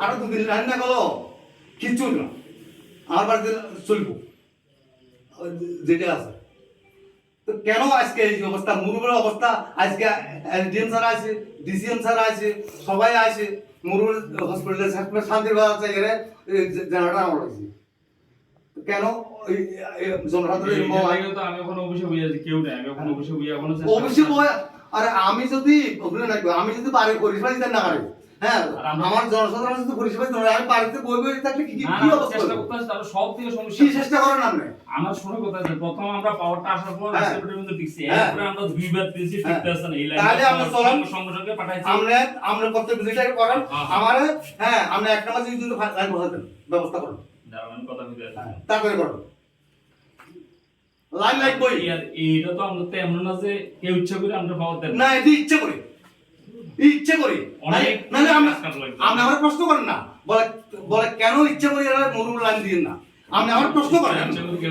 আরো 2 দিন লাইন না গেল কিচ্ছু না, আমার বাড়িতে চলবো যেটা আছে। তো কেন আজকে এই অবস্থা, মুরুবের অবস্থা? আজকে এসডিএম স্যার আছে, ডিসিএম স্যার আছে, সবাই আছে, মুরুবের হসপিটালে শান্তির বাজার জায়গায় জেনারেটর আমার আছে। কেন জনসাধারণের আমি এখন অবশ্যই বুঝে আছি কেউ নেই, আমি এখন অবশ্যই বুঝে এখনো অবশ্যই। আরে আমি যদি আমি যদি বাড়ি পরিষেবা দিতে না পারি, হ্যাঁ আমার জনসাধারণ যদি পরিষেবা দিতে আমি বাড়িতে বই বই থাকলে কি কি অবস্থা চেষ্টা করতে আছে, তাহলে সব থেকে সমস্যা কি চেষ্টা করেন আপনি? আমার শুনে কথা আছে, প্রথম আমরা পাওয়ারটা আসার পর রাস্তাটা কিন্তু টিকছি, এরপরে আমরা দুইবার দিয়েছি ঠিক আছে না, এই লাইন তাহলে আমরা চলেন সঙ্গে সঙ্গে পাঠাইছি। আমরা প্রত্যেক বিষয়টা করেন আমার, হ্যাঁ আমরা একটা মাস কিন্তু লাইন বসাতে ব্যবস্থা করুন, দাঁড়ান কথা বলতে আছে তারপরে করুন লাইন লাইট বই। এইটা তো আমরা তো এমন না যে কেউ ইচ্ছা করে আমরা পাওয়ার দেব না, এটি ইচ্ছে করে, ইচ্ছে করে অনেক মানে আপনি আমার প্রশ্ন করেন না, বলে বলে কেন ইচ্ছে করে এরা মরুর লাইন দিন না, আপনি আমার প্রশ্ন করেন,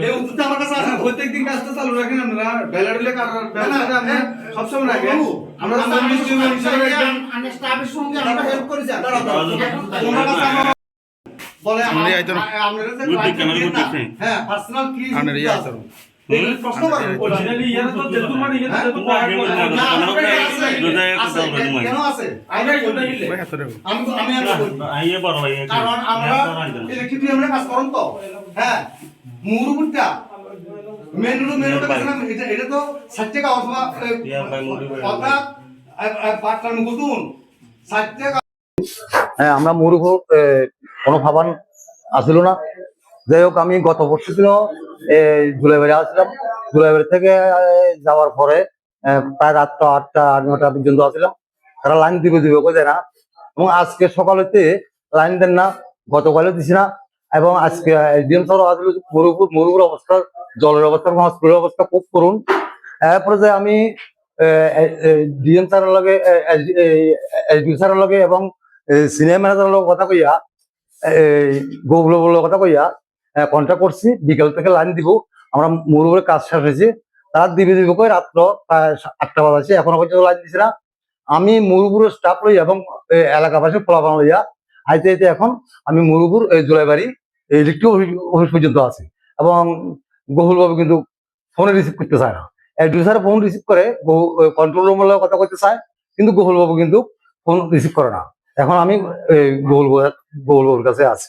এই উত্তরটা আমার কাছে আছে। প্রত্যেকদিন কাজটা চালু রাখেন আপনারা, বেলাডুলে কাটার ব্যবস্থা আপনি সবসময় রাখেন। আমরা সার্ভিস হিসেবে একদম স্টাফের সঙ্গে আমরা হেল্প করি স্যার, তোমার কাছে বলে হ্যাঁ পার্সোনাল কি প্রশ্ন করেন অরিজিনালি ইয়ার তো যেহেতু মানে ইয়ার তো কেন আছে আমি কারণ আমরা ইলেকট্রিক আমরা কাজ করুন তো, হ্যাঁ মুরুবুটা এটা তো সাতটে অথবা কথা পাঁচটার মুকুতুন সাতটে। হ্যাঁ আমরা মুরুভ কোনো ভাবান আসিল না। যাই হোক আমি গত বছর ছিল জুলাইবাড়ি আসলাম, জুলাইবাড়ি থেকে যাওয়ার পরে প্রায় রাতটা 8টা 9টা পর্যন্ত আসলাম, তারা লাইন দিবে করে না, এবং আজকে সকালেতে লাইন দেন না, গতকালও দিছি না, এবং আজকে এসডিএম স্যারও আসলে মরুপুর অবস্থা, জলের অবস্থা, হসপিটালের অবস্থা খুব করুন। এরপরে যে আমি ডিএম স্যারের লগে এসডি স্যারের লগে এবং সিনিয়র ম্যানেজারের লগে কথা কইয়া গৌরবের কথা কইয়া কন্ট্যাক্ট করছি, বিকেল থেকে লাইন দিব, আমরা মরুপুরের কাজ শেষ হয়েছি, তার দিবে কই রাত্র প্রায় 8টা বাজে এখনো পর্যন্ত লাইন দিছি না। আমি মরুপুরের স্টাফ লইয়া এবং এলাকাবাসী ফলাফল লইয়া আইতে আইতে এখন আমি মরুপুর জুলাইবাড়ি ইলেকট্রিক অফিস পর্যন্ত আছি, এবং বহুলভাবে কিন্তু ফোনে রিসিভ করতে চায় না। এডুসার ফোন রিসিভ করে, কন্ট্রোল রুমের কথা করতে চায়, কিন্তু বহুলবাবু কিন্তু ফোন রিসিভ করে না। এখন আমি বহুলবাবুর কাছে আছি।